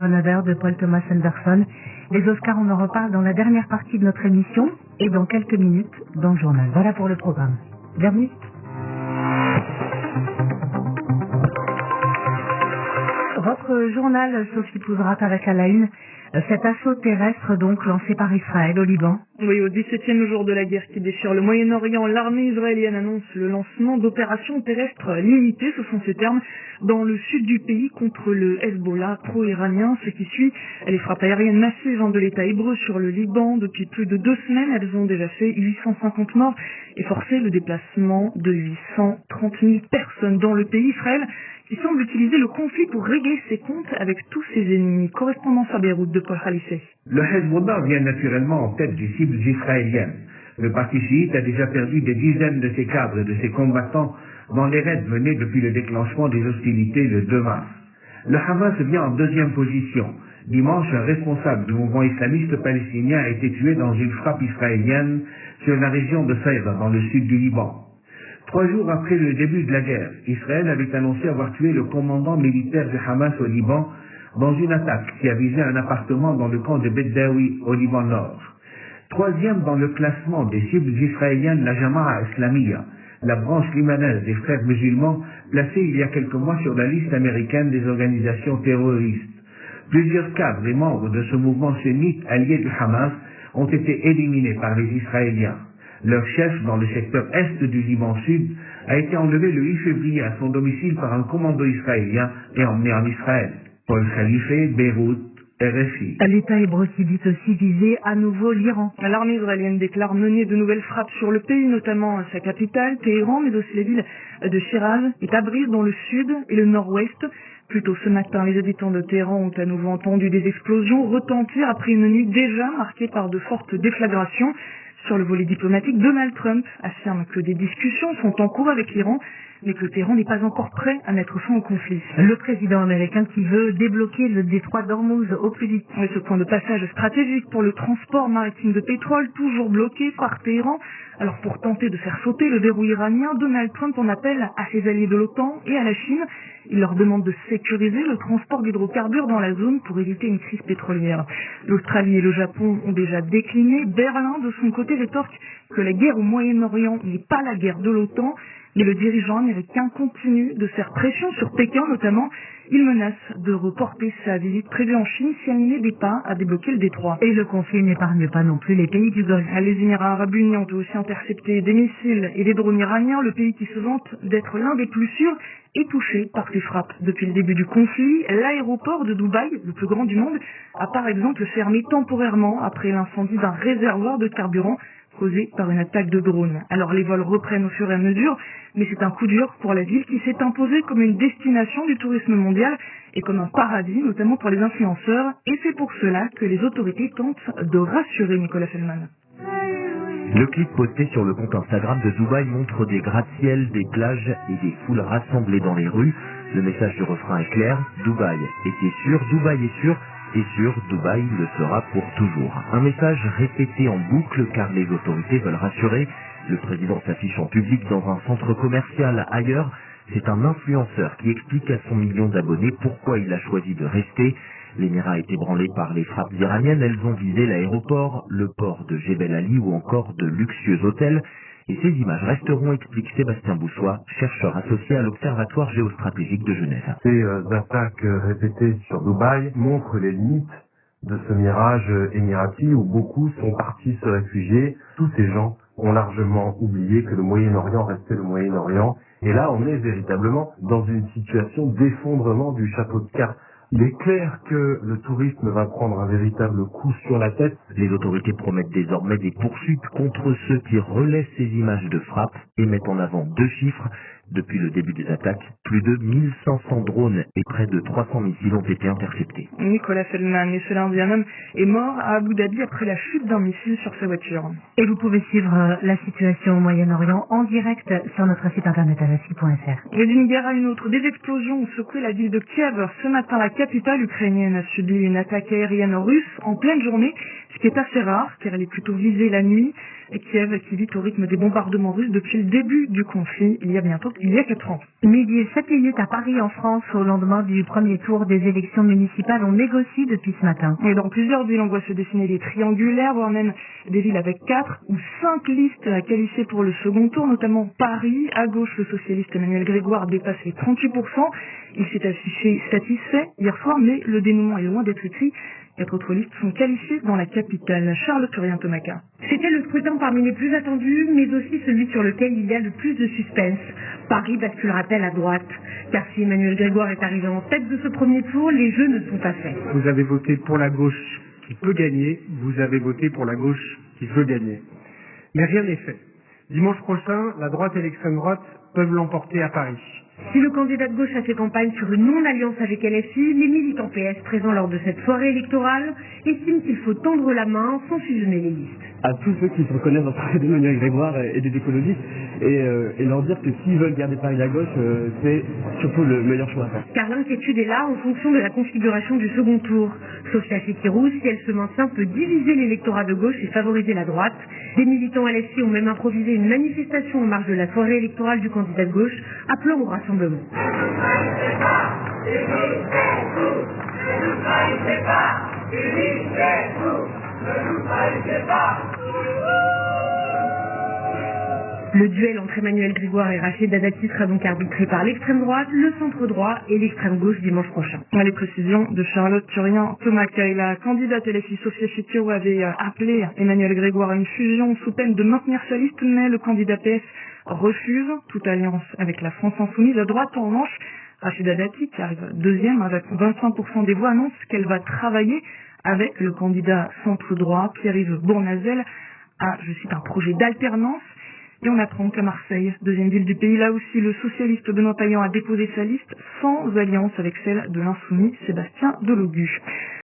Another de Paul Thomas Anderson. Les Oscars, on en reparle dans la dernière partie de notre émission et dans quelques minutes dans le journal. Voilà pour le programme. Bienvenue. Votre journal, Sophie Pouzrat, avec à la une cet assaut terrestre donc lancé par Israël au Liban. Oui, au 17e jour de la guerre qui déchire le Moyen-Orient, l'armée israélienne annonce le lancement d'opérations terrestres limitées, ce sont ces termes, dans le sud du pays contre le Hezbollah pro-iranien. Ce qui suit les frappes aériennes massives de l'État hébreu sur le Liban. Depuis plus de 2 semaines, elles ont déjà fait 850 morts et forcé le déplacement de 830 000 personnes dans le pays. Israël qui semble utiliser le conflit pour régler ses comptes avec tous ses ennemis. Correspondance à Beyrouth de Paul Khalifé. Le Hezbollah vient naturellement en tête des cibles israéliennes. Le parti chiite a déjà perdu des dizaines de ses cadres et de ses combattants dans les raids menés depuis le déclenchement des hostilités le 2 mars. Le Hamas vient en deuxième position. Dimanche, un responsable du mouvement islamiste palestinien a été tué dans une frappe israélienne sur la région de Saïda, dans le sud du Liban. 3 jours après le début de la guerre, Israël avait annoncé avoir tué le commandant militaire du Hamas au Liban dans une attaque qui a visé un appartement dans le camp de Beddaoui au Liban Nord. 3e dans le classement des cibles israéliennes, la Jama'a Islamiyya, la branche libanaise des frères musulmans, placée il y a quelques mois sur la liste américaine des organisations terroristes. Plusieurs cadres et membres de ce mouvement sunnite allié du Hamas ont été éliminés par les Israéliens. Leur chef, dans le secteur est du Liban Sud, a été enlevé le 8 février à son domicile par un commando israélien et emmené en Israël. Paul Khalifé, Beyrouth, RFI. L'État hébreu qui dit aussi viser à nouveau l'Iran. L'armée israélienne déclare mener de nouvelles frappes sur le pays, notamment sa capitale, Téhéran, mais aussi les villes de Shiraz et Tabriz dans le sud et le nord-ouest. Plus tôt ce matin, les habitants de Téhéran ont à nouveau entendu des explosions retentir après une nuit déjà marquée par de fortes déflagrations. Sur le volet diplomatique, Donald Trump affirme que des discussions sont en cours avec l'Iran, mais que le Téhéran n'est pas encore prêt à mettre fin au conflit. Le président américain qui veut débloquer le détroit d'Ormuz au plus vite. Oui, ce point de passage stratégique pour le transport maritime de pétrole, toujours bloqué par Téhéran. Alors pour tenter de faire sauter le verrou iranien, Donald Trump en appelle à ses alliés de l'OTAN et à la Chine. Il leur demande de sécuriser le transport d'hydrocarbures dans la zone pour éviter une crise pétrolière. L'Australie et le Japon ont déjà décliné. Berlin, de son côté, rétorque que la guerre au Moyen-Orient n'est pas la guerre de l'OTAN. Mais le dirigeant américain continue de faire pression sur Pékin notamment. Il menace de reporter sa visite prévue en Chine si elle n'aidait pas à débloquer le détroit. Et le conflit n'épargne pas non plus les pays du Golfe. Les Émirats arabes unis ont aussi intercepté des missiles et des drones iraniens. Le pays qui se vante d'être l'un des plus sûrs est touché par ces frappes. Depuis le début du conflit, l'aéroport de Dubaï, le plus grand du monde, a par exemple fermé temporairement après l'incendie d'un réservoir de carburant causé par une attaque de drone. Alors les vols reprennent au fur et à mesure, mais c'est un coup dur pour la ville qui s'est imposée comme une destination du tourisme mondial et comme un paradis, notamment pour les influenceurs. Et c'est pour cela que les autorités tentent de rassurer Nicolas Feldman. Le clip posté sur le compte Instagram de Dubaï montre des gratte-ciel, des plages et des foules rassemblées dans les rues. Le message du refrain est clair, Dubaï était sûr, Dubaï est sûr, et sûr, Dubaï le sera pour toujours. Un message répété en boucle car les autorités veulent rassurer. Le président s'affiche en public dans un centre commercial ailleurs. C'est un influenceur qui explique à son million d'abonnés pourquoi il a choisi de rester. L'émirat a été ébranlé par les frappes iraniennes. Elles ont visé l'aéroport, le port de Jebel Ali ou encore de luxueux hôtels. Et ces images resteront, explique Sébastien Boussois, chercheur associé à l'Observatoire géostratégique de Genève. Ces attaques répétées sur Dubaï montrent les limites de ce mirage émirati où beaucoup sont partis se réfugier. Tous ces gens ont largement oublié que le Moyen-Orient restait le Moyen-Orient. Et là, on est véritablement dans une situation d'effondrement du château de cartes. Il est clair que le tourisme va prendre un véritable coup sur la tête. Les autorités promettent désormais des poursuites contre ceux qui relaient ces images de frappe et mettent en avant 2 chiffres. Depuis le début des attaques, plus de 1500 drones et près de 300 missiles ont été interceptés. Nicolas Feldman, et ce lundi, un homme est mort à Abu Dhabi après la chute d'un missile sur sa voiture. Et vous pouvez suivre la situation au Moyen-Orient en direct sur notre site internet rfi.fr. Et d'une guerre à une autre, des explosions ont secoué la ville de Kiev. Ce matin, la capitale ukrainienne a subi une attaque aérienne russe en pleine journée. ce qui est assez rare car elle est plutôt visée la nuit, et Kiev qui vit au rythme des bombardements russes depuis le début du conflit, il y a 4 ans. Midi et 7 minutes à Paris en France, au lendemain du premier tour des élections municipales, on négocie depuis ce matin. Et dans plusieurs villes, on voit se dessiner des triangulaires, voire même des villes avec 4 ou 5 listes à qualifier pour le second tour, notamment Paris. À gauche, le socialiste Emmanuel Grégoire dépasse les 38%. Il s'est affiché satisfait hier soir, mais le dénouement est loin d'être écrit. 4 autres listes sont qualifiées dans la capitale. Charles Turien-Tomaca. C'était le scrutin parmi les plus attendus, mais aussi celui sur lequel il y a le plus de suspense. Paris basculera-t-elle à droite? Car si Emmanuel Grégoire est arrivé en tête de ce premier tour, les jeux ne sont pas faits. Vous avez voté pour la gauche qui peut gagner, vous avez voté pour la gauche qui veut gagner. Mais rien n'est fait. Dimanche prochain, la droite et l'extrême droite peuvent l'emporter à Paris. Si le candidat de gauche a fait campagne sur une non-alliance avec LFI, les militants PS présents lors de cette soirée électorale estiment qu'il faut tendre la main sans fusionner les listes. À tous ceux qui se reconnaissent dans le travail d'Emmanuel Grégoire et des écologistes et leur dire que s'ils veulent garder Paris à gauche, c'est surtout le meilleur choix à faire. Car l'inquiétude est là en fonction de la configuration du second tour. Sophia Chikirou, si elle se maintient, peut diviser l'électorat de gauche et favoriser la droite. Des militants LFI ont même improvisé une manifestation en marge de la soirée électorale du candidat de gauche, appelant au rassemblement. Le duel entre Emmanuel Grégoire et Rachida Dati sera donc arbitré par l'extrême droite, le centre droit et l'extrême gauche dimanche prochain. Les précisions de Charlotte Turien-Tomaca. Et la candidate LFI Sophia Chikirou avait appelé Emmanuel Grégoire à une fusion sous peine de maintenir sa liste, mais le candidat PS refuse toute alliance avec la France Insoumise. À droite, en revanche, Rachida Dati, qui arrive deuxième avec 25% des voix, annonce qu'elle va travailler avec le candidat centre-droit, Pierre-Yves Bournazel, à, je cite, un projet d'alternance. Et on apprend qu'à Marseille, deuxième ville du pays, là aussi, le socialiste Benoît Payan a déposé sa liste sans alliance avec celle de l'insoumis Sébastien Delogu.